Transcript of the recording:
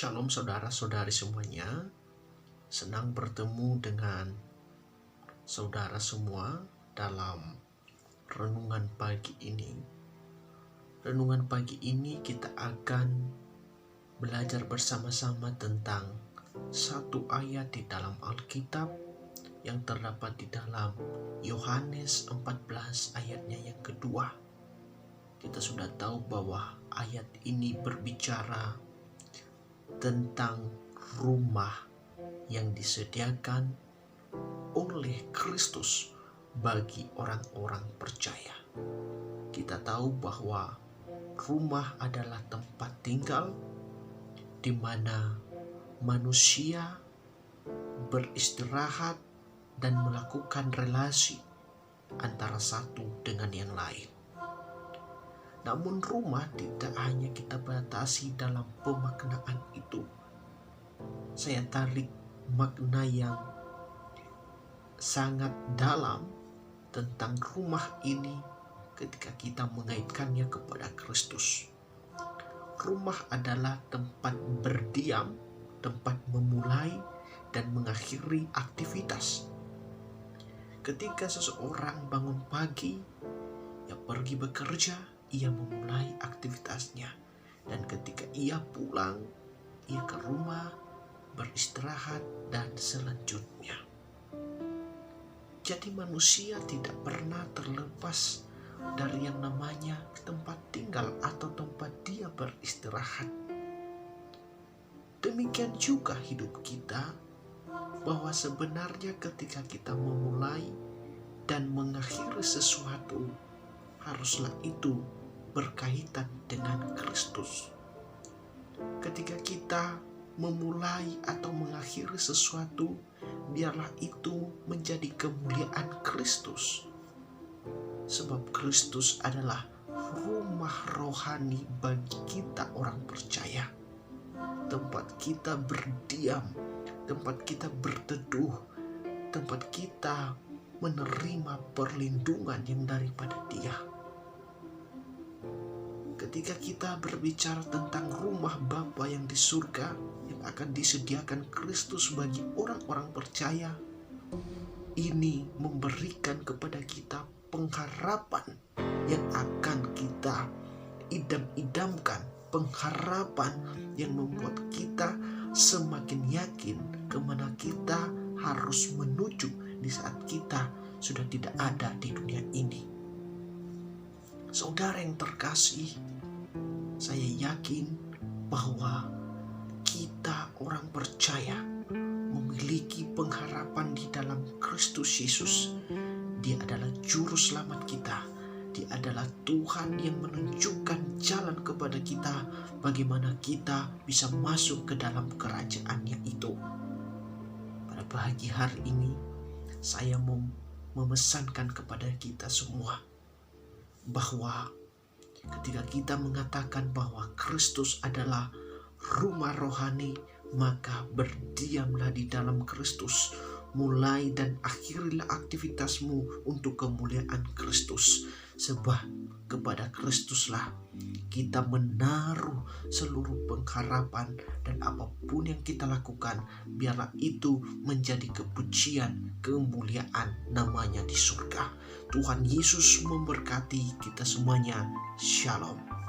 Shalom saudara-saudari semuanya. Senang bertemu dengan saudara semua dalam renungan pagi ini. Renungan pagi ini kita akan belajar bersama-sama tentang satu ayat di dalam Alkitab yang terdapat di dalam Yohanes 14 ayatnya yang kedua. Kita sudah tahu bahwa ayat ini berbicara tentang rumah yang disediakan oleh Kristus bagi orang-orang percaya. Kita tahu bahwa rumah adalah tempat tinggal di mana manusia beristirahat dan melakukan relasi antara satu dengan yang lain. Namun rumah tidak hanya kita batasi dalam pemaknaan itu. Saya tarik makna yang sangat dalam tentang rumah ini ketika kita mengaitkannya kepada Kristus. Rumah adalah tempat berdiam, tempat memulai dan mengakhiri aktivitas. Ketika seseorang bangun pagi, ia pergi bekerja, ia memulai aktivitasnya, dan ketika ia pulang, ia ke rumah beristirahat dan selanjutnya. Jadi manusia tidak pernah terlepas dari yang namanya tempat tinggal atau tempat dia beristirahat. Demikian juga hidup kita, bahwa sebenarnya ketika kita memulai dan mengakhiri sesuatu, haruslah itu berkaitan dengan Kristus. Ketika kita memulai atau mengakhiri sesuatu, biarlah itu menjadi kemuliaan Kristus. Sebab Kristus adalah rumah rohani bagi kita orang percaya. Tempat kita berdiam, tempat kita berteduh, tempat kita menerima perlindungan yang daripada Dia. Ketika kita berbicara tentang rumah Bapa yang di surga yang akan disediakan Kristus bagi orang-orang percaya, ini memberikan kepada kita pengharapan yang akan kita idam-idamkan, pengharapan yang membuat kita semakin yakin kemana kita harus menuju di saat kita sudah tidak ada di dunia ini. Saudara yang terkasih, saya yakin bahwa kita orang percaya memiliki pengharapan di dalam Kristus Yesus. Dia adalah juru selamat kita. Dia adalah Tuhan yang menunjukkan jalan kepada kita bagaimana kita bisa masuk ke dalam kerajaannya itu. Pada pagi hari ini, saya mau memesankan kepada kita semua bahwa ketika kita mengatakan bahwa Kristus adalah rumah rohani, maka berdiamlah di dalam Kristus. Mulai dan akhirilah aktivitasmu untuk kemuliaan Kristus. Sebab kepada Kristuslah kita menaruh seluruh pengharapan, dan apapun yang kita lakukan, biarlah itu menjadi kepujian, kemuliaan namanya di surga. Tuhan Yesus memberkati kita semuanya. Shalom.